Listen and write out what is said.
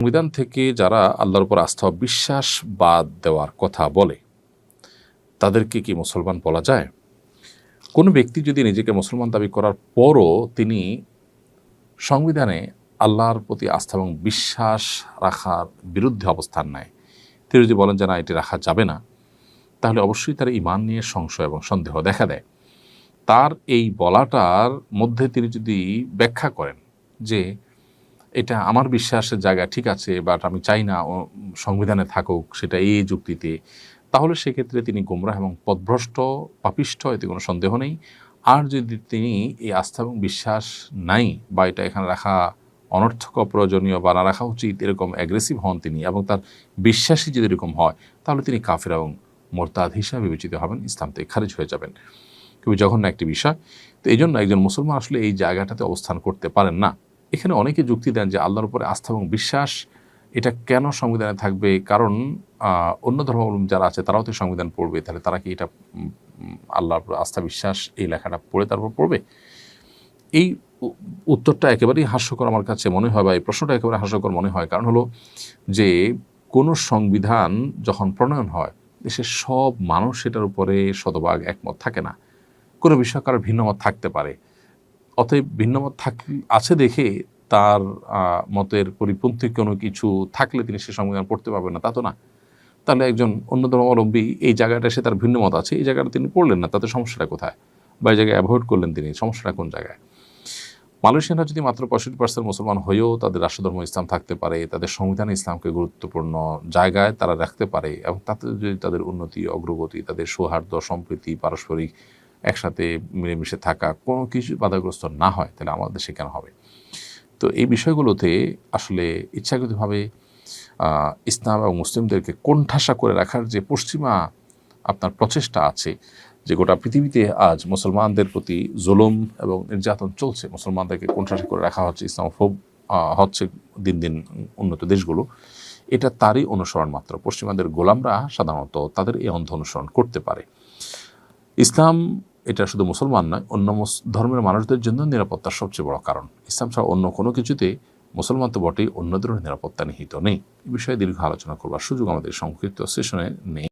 সংবিধান থেকে যারা আল্লাহর উপর আস্থা ও বিশ্বাস বাদ দেওয়ার কথা বলে তাদেরকে কি মুসলমান বলা যায়? কোনো ব্যক্তি যদি নিজেকে মুসলমান দাবি করার পরও তিনি সংবিধানে আল্লাহর প্রতি আস্থা এবং বিশ্বাস রাখার বিরুদ্ধে অবস্থান নেয়, তিনি যদি বলেন যে না এটি রাখা যাবে না, তাহলে অবশ্যই তার ঈমান নিয়ে সংশয় এবং সন্দেহ দেখা দেয়। তার এই বলাটার মধ্যে তিনি যদি ব্যাখ্যা করেন যে এটা আমার বিশ্বাসের জায়গা ঠিক আছে, বাট আমি চাই না সংবিধানে থাকুক, সেটা এই যুক্তিতে, তাহলে সেক্ষেত্রে তিনি গোমরাহ এবং পথভ্রষ্ট পাপিষ্ঠ, এতে কোনো সন্দেহ নেই। আর যদি তিনি এই আস্থা এবং বিশ্বাস নাই বা এটা এখানে রাখা অনর্থক, অপ্রয়োজনীয় বা না রাখা উচিত এরকম অ্যাগ্রেসিভ হন তিনি, এবং তার বিশ্বাসই যদি এরকম হয়, তাহলে তিনি কাফির এবং মোরতাদ হিসাবে বিবেচিত হবেন, ইসলাম থেকে খারিজ হয়ে যাবেন। খুবই জঘন্য একটি বিষয়। তো এই জন্য একজন মুসলমান আসলে এই জায়গাটাতে অবস্থান করতে পারেন না। এখানে অনেকে যুক্তি দেন যে আল্লাহর উপরে আস্থা এবং বিশ্বাস এটা কেন সংবিধানে থাকবে, কারণ অন্য ধর্মাবলম্বী যারা আছে তারাও তো সংবিধান পড়বে, তাহলে তারা কি এটা আল্লাহর উপর আস্থা বিশ্বাস এই লেখাটা পড়ে তারপর পড়বে? এই উত্তরটা একেবারেই হাস্যকর আমার কাছে মনে হয়, বা এই প্রশ্নটা একেবারে হাস্যকর মনে হয়। কারণ হলো যে কোনো সংবিধান যখন প্রণয়ন হয়, দেশের সব মানুষ সেটার উপরে শতভাগ একমত থাকে না। কোনো বিষয় কারোর ভিন্নমত থাকতে পারে। অতএব ভিন্নমত আছে দেখে তার মতের পরিপন্থী কোনো কিছু থাকলে তিনি সে সংবিধান পড়তে পারবেন না, তা তো না। তাহলে একজন অন্য ধর্মাবলম্বী এই জায়গাটা সে তার ভিন্নমত আছে, এই জায়গাটা তিনি পড়লেন না, তাতে সমস্যাটা কোথায়? বা এই জায়গায় অ্যাভয়েড করলেন তিনি, সমস্যাটা কোন জায়গায়? মালয়েশিয়ানরা যদি মাত্র 65% মুসলমান হয়েও তাদের রাষ্ট্রধর্ম ইসলাম থাকতে পারে, তাদের সংবিধানে ইসলামকে গুরুত্বপূর্ণ জায়গায় তারা রাখতে পারে, এবং তাতে যদি তাদের উন্নতি, অগ্রগতি, তাদের সৌহার্দ্য, সম্প্রীতি, পারস্পরিক একসাথে মিলেমিশে থাকা কোনো কিছু বাধাগ্রস্ত না হয়, তাহলে আমাদের দেশে কেন হবে? তো এই বিষয়গুলোতে আসলে ইচ্ছাকৃতভাবে ইসলাম এবং মুসলিমদেরকে কোণঠাসা করে রাখার যে পশ্চিমা আপনার প্রচেষ্টা আছে, যে গোটা পৃথিবীতে আজ মুসলমানদের প্রতি জুলুম এবং নির্যাতন চলছে, মুসলমানদেরকে কোণঠাসা করে রাখা হচ্ছে, ইসলামোফোব হচ্ছে দিন দিন উন্নত দেশগুলো, এটা তারই অনুসরণ মাত্র। পশ্চিমাদের গোলামরা সাধারণত তাদের এই অন্ধ অনুসরণ করতে পারে। ইসলাম এটা শুধু মুসলমান নয়, অন্য ধর্মের মানুষদের জন্য নিরাপত্তার সবচেয়ে বড় কারণ। ইসলাম ছাড়া অন্য কোনো কিছুতে মুসলমান তো বটেই, অন্যদেরও নিরাপত্তা নিহিত নেই। এই বিষয়ে দীর্ঘ আলোচনা করবার সুযোগ আমাদের সংক্ষিপ্ত সেশনে নেই।